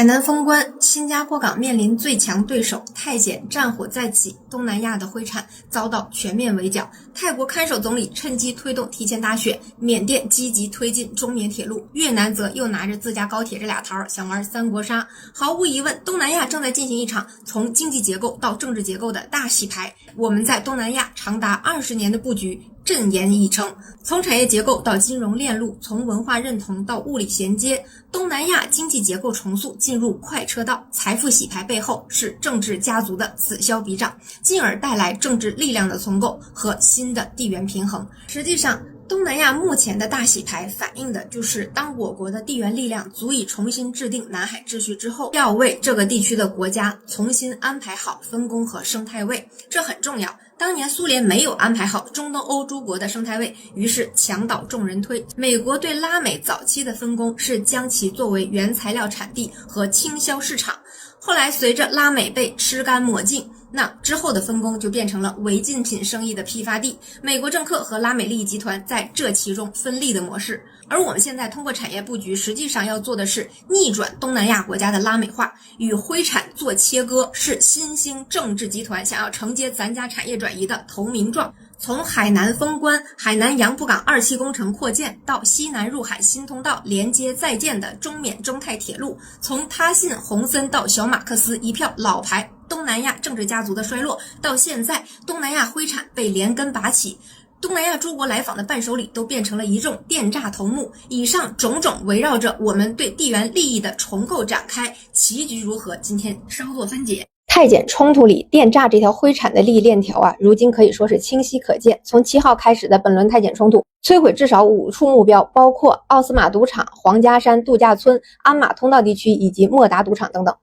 海南封关，新加坡港面临最强对手泰检，战火再起，东南亚的灰产遭到全面围剿。泰国看守总理趁机推动提前大选，缅甸积极推进中缅铁路，越南则又拿着自家高铁这俩桃想玩三国杀。毫无疑问，东南亚正在进行一场从经济结构到政治结构的大洗牌。我们在东南亚长达20年的布局阵言已成，从产业结构到金融链路，从文化认同到物理衔接，东南亚经济结构重塑进入快车道。财富洗牌背后是政治家族的此消彼长，进而带来政治力量的重构和新的地缘平衡。实际上，东南亚目前的大洗牌反映的就是当我国的地缘力量足以重新制定南海秩序之后，要为这个地区的国家重新安排好分工和生态位，这很重要。当年苏联没有安排好中东欧诸国的生态位，于是墙倒众人推。美国对拉美早期的分工是将其作为原材料产地和倾销市场，后来随着拉美被吃干抹净，那之后的分工就变成了违禁品生意的批发地，美国政客和拉美利益集团在这其中分利的模式。而我们现在通过产业布局，实际上要做的是逆转东南亚国家的拉美化，与灰产做切割，是新兴政治集团想要承接咱家产业转移的投名状。从海南封关、海南洋浦港2期工程扩建到西南入海新通道连接在建的中缅中泰铁路，从他信、洪森到小马克思一票老牌东南亚政治家族的衰落，到现在东南亚灰产被连根拔起，东南亚诸国来访的伴手礼都变成了一众电诈头目。以上种种围绕着我们对地缘利益的重构展开，棋局如何，今天稍作分解。泰检冲突里电诈这条灰产的利益链条如今可以说是清晰可见。从7号开始的本轮泰检冲突，摧毁至少5处目标，包括奥斯马赌场、皇家山度假村、鞍马通道地区以及莫达赌场等等。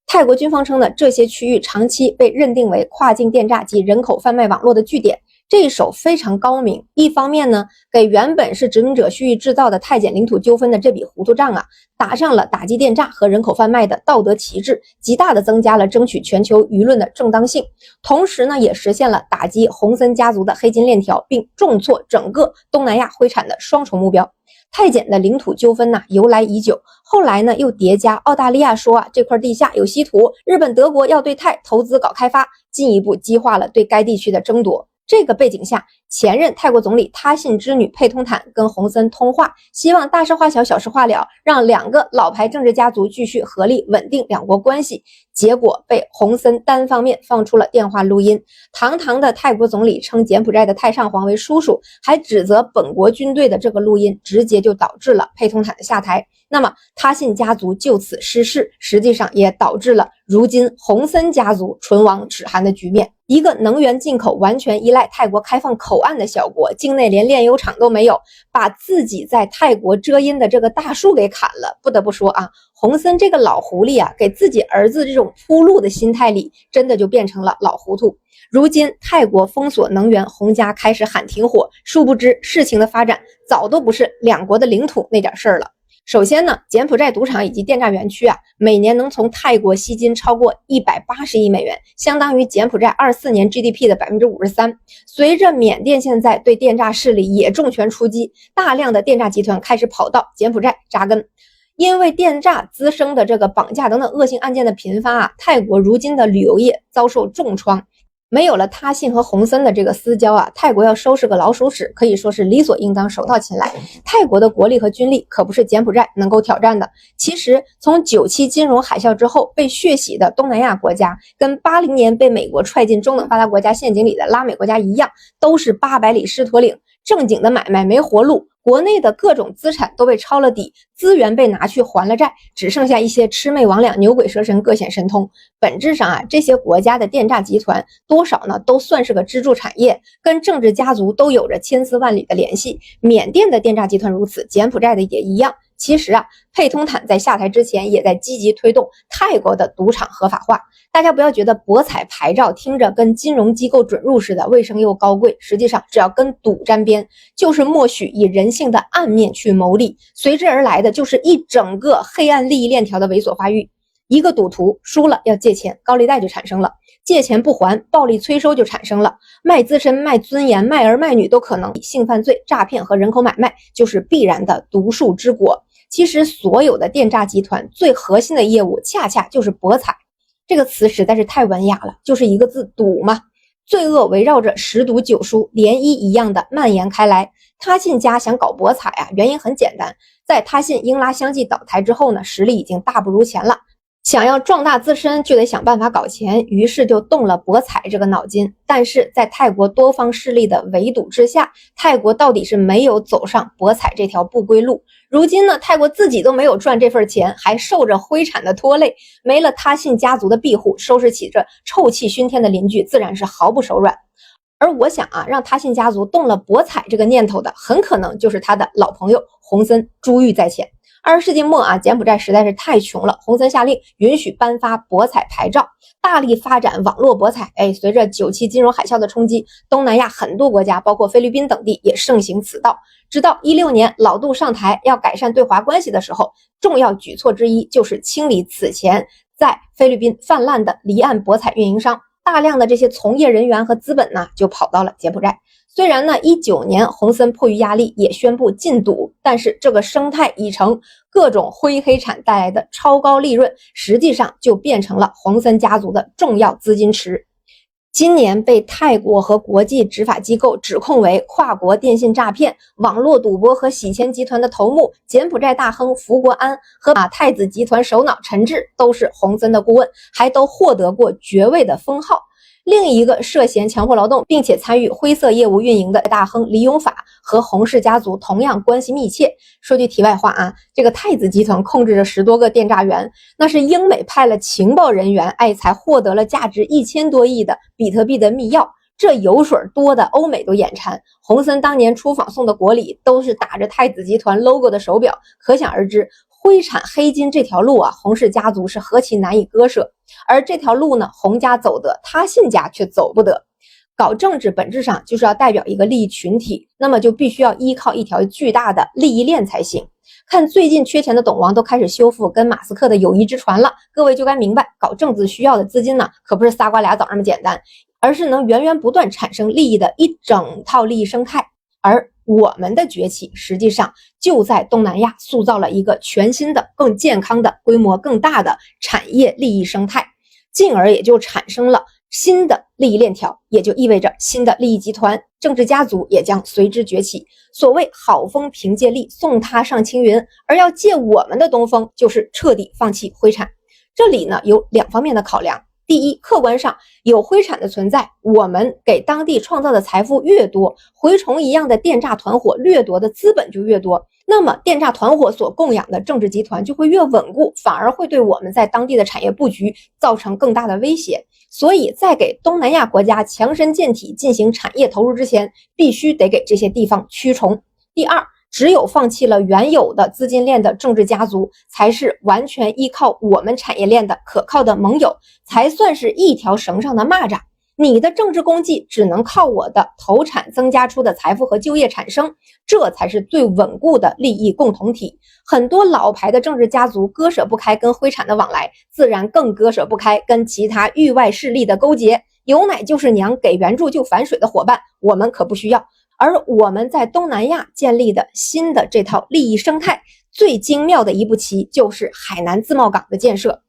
泰国军方称的这些区域长期被认定为跨境电诈及人口贩卖网络的据点。这一手非常高明，一方面呢，给原本是殖民者蓄意制造的泰检领土纠纷的这笔糊涂账打上了打击电诈和人口贩卖的道德旗帜，极大的增加了争取全球舆论的正当性。同时呢，也实现了打击洪森家族的黑金链条，并重挫整个东南亚灰产的双重目标。泰检的领土纠纷由来已久，后来呢又叠加澳大利亚说这块地下有稀土，日本、德国要对泰投资搞开发，进一步激化了对该地区的争夺。这个背景下，前任泰国总理他信之女佩通坦跟洪森通话，希望大事化小，小事化了，让2个老牌政治家族继续合力稳定两国关系。结果被洪森单方面放出了电话录音，堂堂的泰国总理称柬埔寨的太上皇为叔叔，还指责本国军队的这个录音直接就导致了佩通坦的下台。那么他信家族就此失势，实际上也导致了如今洪森家族唇亡齿寒的局面。一个能源进口完全依赖泰国开放口岸的小国，境内连炼油厂都没有，把自己在泰国遮阴的这个大树给砍了。不得不说洪森这个老狐狸给自己儿子这种铺路的心态里，真的就变成了老糊涂。如今泰国封锁能源，洪家开始喊停火，殊不知事情的发展早都不是两国的领土那点事儿了。首先呢，柬埔寨赌场以及电诈园区每年能从泰国吸金超过180亿美元，相当于柬埔寨24年 GDP 的 53%。 随着缅甸现在对电诈势力也重拳出击，大量的电诈集团开始跑到柬埔寨扎根。因为电诈滋生的这个绑架等等恶性案件的频发泰国如今的旅游业遭受重创。没有了他信和洪森的这个私交泰国要收拾个老鼠屎可以说是理所应当，手到擒来。泰国的国力和军力可不是柬埔寨能够挑战的。其实从97金融海啸之后被血洗的东南亚国家，跟80年被美国踹进中等发达国家陷阱里的拉美国家一样，都是800里狮驼岭，正经的买卖没活路，国内的各种资产都被抄了底，资源被拿去还了债，只剩下一些魑魅魍魉、牛鬼蛇神各显神通。本质上这些国家的电诈集团多少呢都算是个支柱产业，跟政治家族都有着千丝万缕的联系。缅甸的电诈集团如此，柬埔寨的也一样。其实佩通坦在下台之前也在积极推动泰国的赌场合法化。大家不要觉得博彩牌照听着跟金融机构准入似的，卫生又高贵，实际上只要跟赌沾边，就是默许以人性的暗面去谋利，随之而来的就是一整个黑暗利益链条的猥琐发育。一个赌徒输了要借钱，高利贷就产生了，借钱不还，暴力催收就产生了，卖自身、卖尊严、卖儿卖女都可能，性犯罪、诈骗和人口买卖就是必然的毒树之果。其实所有的电诈集团最核心的业务恰恰就是博彩。这个词实在是太文雅了，就是一个字赌嘛。罪恶围绕着十赌九输，涟漪一样的蔓延开来。他信家想搞博彩啊，原因很简单，在他信英拉相继倒台之后呢，实力已经大不如前了。想要壮大自身，就得想办法搞钱，于是就动了博彩这个脑筋。但是在泰国多方势力的围堵之下，泰国到底是没有走上博彩这条不归路。如今呢，泰国自己都没有赚这份钱，还受着灰产的拖累，没了他信家族的庇护，收拾起这臭气熏天的邻居，自然是毫不手软。而我想啊，让他信家族动了博彩这个念头的，很可能就是他的老朋友洪森珠玉在前。20世纪末啊，柬埔寨实在是太穷了，洪森下令允许颁发博彩牌照，大力发展网络博彩。随着97金融海啸的冲击，东南亚很多国家包括菲律宾等地也盛行此道。直到16年老杜上台要改善对华关系的时候，重要举措之一就是清理此前在菲律宾泛滥的离岸博彩运营商，大量的这些从业人员和资本呢就跑到了柬埔寨。虽然呢19年洪森迫于压力也宣布禁赌，但是这个生态已成，各种灰黑产带来的超高利润实际上就变成了洪森家族的重要资金池。今年被泰国和国际执法机构指控为跨国电信诈骗、网络赌博和洗钱集团的头目柬埔寨大亨福国安和太子集团首脑陈志都是洪森的顾问，还都获得过爵位的封号。另一个涉嫌强迫劳动并且参与灰色业务运营的大亨李永法和洪氏家族同样关系密切。说句题外话啊，这个太子集团控制着10多个电诈员，那是英美派了情报人员才获得了价值1000多亿的比特币的密钥，这油水多的欧美都眼馋。洪森当年出访送的国礼都是打着太子集团 logo 的手表，可想而知灰产黑金这条路啊，洪氏家族是何其难以割舍。而这条路呢，洪家走得，他信家却走不得。搞政治本质上就是要代表一个利益群体，那么就必须要依靠一条巨大的利益链才行。看最近缺钱的董王都开始修复跟马斯克的友谊之船了，各位就该明白，搞政治需要的资金呢，可不是仨瓜俩枣那么简单，而是能源源不断产生利益的一整套利益生态。而我们的崛起实际上就在东南亚塑造了一个全新的、更健康的、规模更大的产业利益生态，进而也就产生了新的利益链条，也就意味着新的利益集团、政治家族也将随之崛起。所谓好风凭借力，送他上青云，而要借我们的东风，就是彻底放弃灰产。这里呢有2方面的考量。第一，客观上有灰产的存在，我们给当地创造的财富越多，蛔虫一样的电诈团伙掠夺的资本就越多，那么电诈团伙所供养的政治集团就会越稳固，反而会对我们在当地的产业布局造成更大的威胁。所以在给东南亚国家强身健体进行产业投入之前，必须得给这些地方驱虫。第二，只有放弃了原有的资金链的政治家族，才是完全依靠我们产业链的可靠的盟友，才算是一条绳上的蚂蚱。你的政治功绩只能靠我的投产增加出的财富和就业产生，这才是最稳固的利益共同体。很多老牌的政治家族割舍不开跟灰产的往来，自然更割舍不开跟其他域外势力的勾结。有奶就是娘，给援助就反水的伙伴，我们可不需要。而我们在东南亚建立的新的这套利益生态，最精妙的一步棋就是海南自贸港的建设。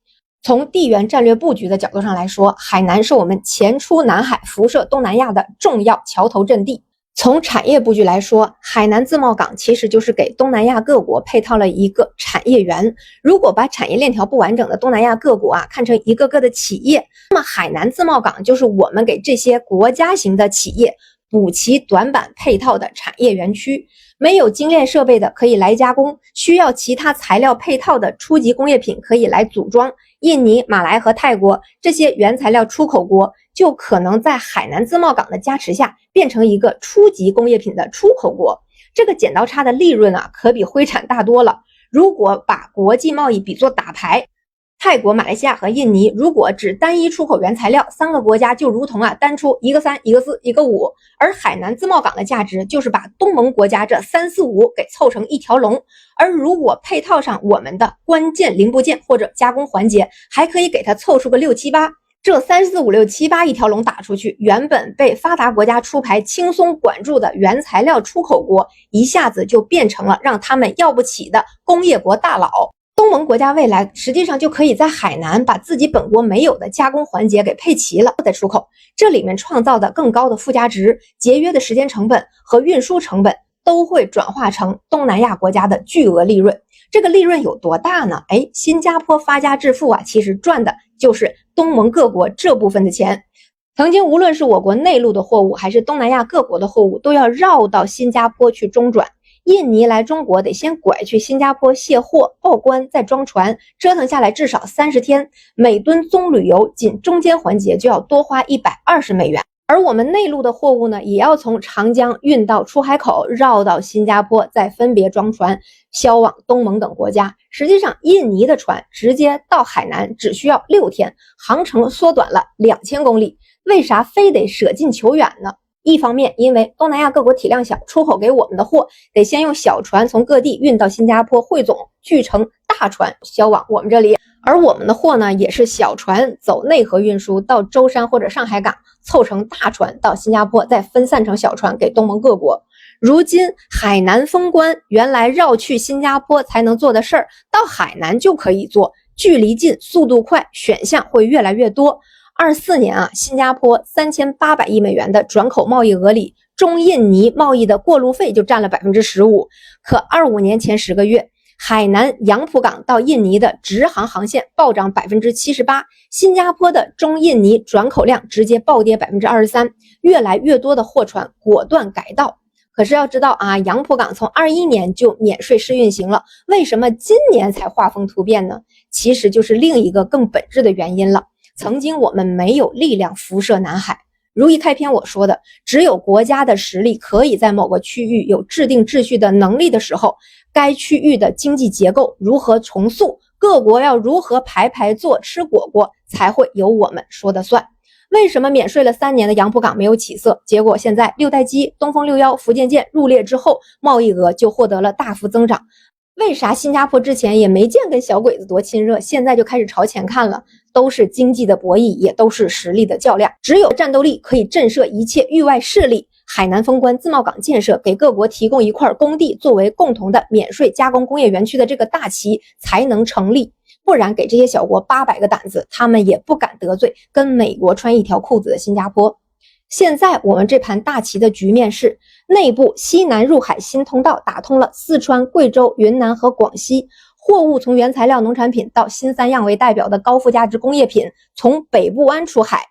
从地缘战略布局的角度上来说，海南是我们前出南海、辐射东南亚的重要桥头阵地。从产业布局来说，海南自贸港其实就是给东南亚各国配套了一个产业园。如果把产业链条不完整的东南亚各国看成一个个的企业，那么海南自贸港就是我们给这些国家型的企业补齐短板配套的产业园区。没有精炼设备的可以来加工，需要其他材料配套的初级工业品可以来组装。印尼、马来和泰国这些原材料出口国就可能在海南自贸港的加持下变成一个初级工业品的出口国。这个剪刀差的利润可比灰产大多了。如果把国际贸易比作打牌，泰国、马来西亚和印尼如果只单一出口原材料，3个国家就如同单出一个3、一个4、一个5。而海南自贸港的价值就是把东盟国家这3、4、5给凑成一条龙。而如果配套上我们的关键零部件或者加工环节，还可以给它凑出个6、7、8，这3、4、5、6、7、8一条龙打出去，原本被发达国家出牌轻松管住的原材料出口国，一下子就变成了让他们要不起的工业国大佬。东盟国家未来实际上就可以在海南把自己本国没有的加工环节给配齐了再出口，这里面创造的更高的附加值、节约的时间成本和运输成本都会转化成东南亚国家的巨额利润。这个利润有多大呢？新加坡发家致富啊，其实赚的就是东盟各国这部分的钱。曾经无论是我国内陆的货物还是东南亚各国的货物，都要绕到新加坡去中转。印尼来中国得先拐去新加坡卸货、报关，再装船，折腾下来至少30天，每吨棕榈油仅中间环节就要多花120美元。而我们内陆的货物呢，也要从长江运到出海口，绕到新加坡，再分别装船销往东盟等国家。实际上，印尼的船直接到海南只需要6天，航程缩短了2000公里。为啥非得舍近求远呢？一方面，因为东南亚各国体量小，出口给我们的货得先用小船从各地运到新加坡汇总，聚成大船销往我们这里。而我们的货呢，也是小船走内河运输到舟山或者上海港，凑成大船到新加坡，再分散成小船给东盟各国。如今海南封关，原来绕去新加坡才能做的事儿，到海南就可以做，距离近，速度快，选项会越来越多。24年啊，新加坡3800亿美元的转口贸易额里，中印尼贸易的过路费就占了 15%。可25年前10个月，海南杨浦港到印尼的直航航线暴涨 78%， 新加坡的中印尼转口量直接暴跌 23%， 越来越多的货船果断改道。可是要知道啊，杨浦港从21年就免税试运行了，为什么今年才画风突变呢？其实就是另一个更本质的原因了。曾经我们没有力量辐射南海，如一开篇我说的，只有国家的实力可以在某个区域有制定秩序的能力的时候，该区域的经济结构如何重塑，各国要如何排排坐吃果果，才会由我们说的算。为什么免税了3年的杨浦港没有起色？结果现在6代机、东风61、福建舰入列之后，贸易额就获得了大幅增长。为啥新加坡之前也没见跟小鬼子多亲热，现在就开始朝前看了？都是经济的博弈，也都是实力的较量。只有战斗力可以震慑一切域外势力。海南封关、自贸港建设，给各国提供一块工地作为共同的免税加工工业园区的这个大旗才能成立。不然给这些小国800个胆子，他们也不敢得罪跟美国穿一条裤子的新加坡。现在我们这盘大棋的局面是，内部西南入海新通道打通了四川、贵州、云南和广西，货物从原材料农产品到新3样为代表的高附加值工业品从北部湾出海。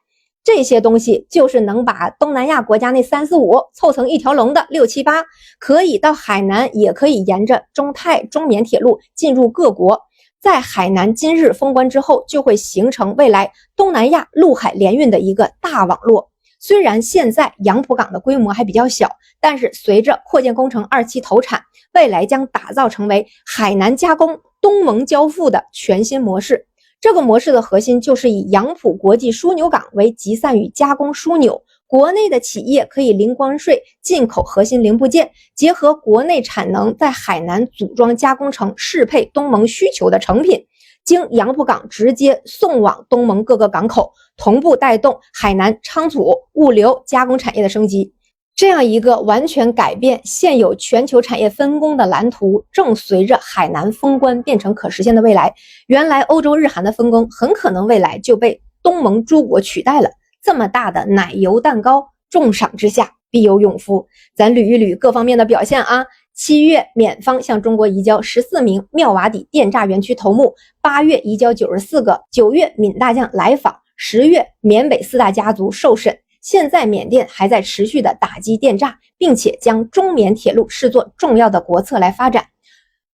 这些东西就是能把东南亚国家那3、4、5凑成一条龙的6、7、8，可以到海南，也可以沿着中泰、中缅铁路进入各国。在海南今日封关之后，就会形成未来东南亚陆海联运的一个大网络。虽然现在杨浦港的规模还比较小，但是随着扩建工程2期投产，未来将打造成为海南加工、东盟交付的全新模式。这个模式的核心就是以杨浦国际枢纽港为集散与加工枢纽，国内的企业可以零关税进口核心零部件，结合国内产能在海南组装加工成适配东盟需求的成品，经杨浦港直接送往东盟各个港口，同步带动海南仓储、物流、加工产业的升级。这样一个完全改变现有全球产业分工的蓝图，正随着海南封关变成可实现的未来。原来欧洲日韩的分工很可能未来就被东盟诸国取代了。这么大的奶油蛋糕，重赏之下必有勇夫。咱捋一捋各方面的表现啊。7月，缅方向中国移交14名妙瓦底电诈园区头目，8月移交94个，9月闽大将来访，10月缅北4大家族受审。现在缅甸还在持续的打击电诈，并且将中缅铁路视作重要的国策来发展。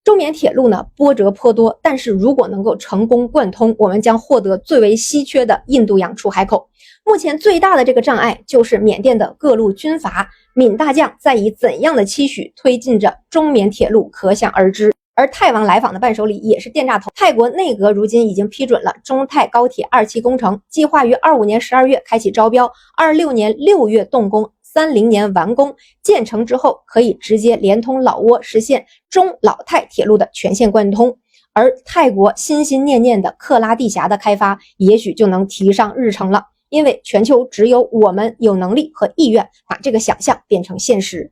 中缅铁路呢，波折颇多，但是如果能够成功贯通，我们将获得最为稀缺的印度洋出海口。目前最大的这个障碍就是缅甸的各路军阀，闽大将在以怎样的期许推进着中缅铁路，可想而知。而泰王来访的伴手礼也是电诈头。泰国内阁如今已经批准了中泰高铁2期工程，计划于25年12月开启招标，26年6月动工，30年完工。建成之后可以直接连通老挝，实现中老泰铁路的全线贯通。而泰国心心念念的克拉地峡的开发也许就能提上日程了，因为全球只有我们有能力和意愿把这个想象变成现实。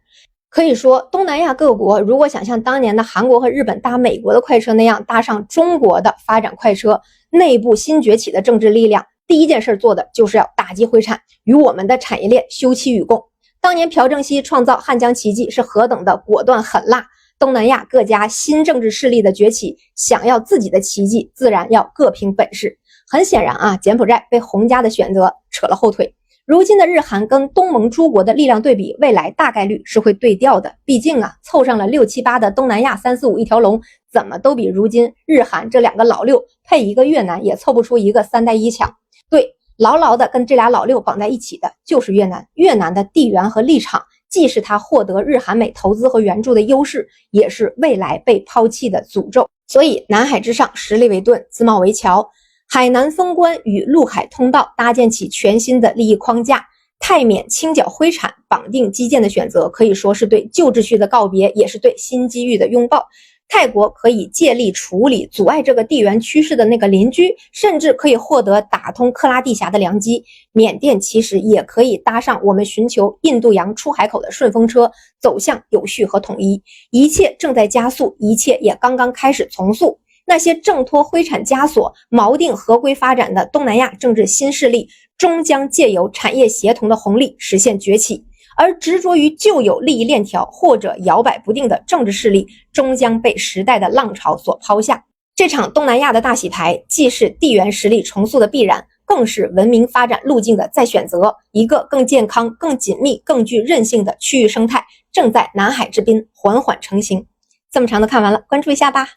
可以说，东南亚各国如果想像当年的韩国和日本搭美国的快车那样搭上中国的发展快车，内部新崛起的政治力量第一件事做的就是要打击灰产，与我们的产业链休戚与共。当年朴正熙创造汉江奇迹是何等的果断狠辣，东南亚各家新政治势力的崛起，想要自己的奇迹，自然要各凭本事。很显然啊，柬埔寨被洪家的选择扯了后腿。如今的日韩跟东盟诸国的力量对比，未来大概率是会对调的。毕竟啊，凑上了6、7、8的东南亚3、4、5一条龙，怎么都比如今日韩这两个老六配一个越南也凑不出一个3代1强。对，牢牢的跟这俩老六绑在一起的就是越南。越南的地缘和立场，既是他获得日韩美投资和援助的优势，也是未来被抛弃的诅咒。所以南海之上实力为盾，自贸为桥，海南封关与陆海通道搭建起全新的利益框架，泰缅清剿灰产绑定基建的选择，可以说是对旧秩序的告别，也是对新机遇的拥抱。泰国可以借力处理阻碍这个地缘趋势的那个邻居，甚至可以获得打通克拉地峡的良机。缅甸其实也可以搭上我们寻求印度洋出海口的顺风车，走向有序和统一。一切正在加速，一切也刚刚开始从速。那些挣脱灰产枷锁、锚定合规发展的东南亚政治新势力，终将借由产业协同的红利实现崛起。而执着于旧有利益链条或者摇摆不定的政治势力，终将被时代的浪潮所抛下。这场东南亚的大洗牌，既是地缘实力重塑的必然，更是文明发展路径的再选择。一个更健康、更紧密、更具韧性的区域生态，正在南海之滨缓缓成型。这么长的看完了，关注一下吧。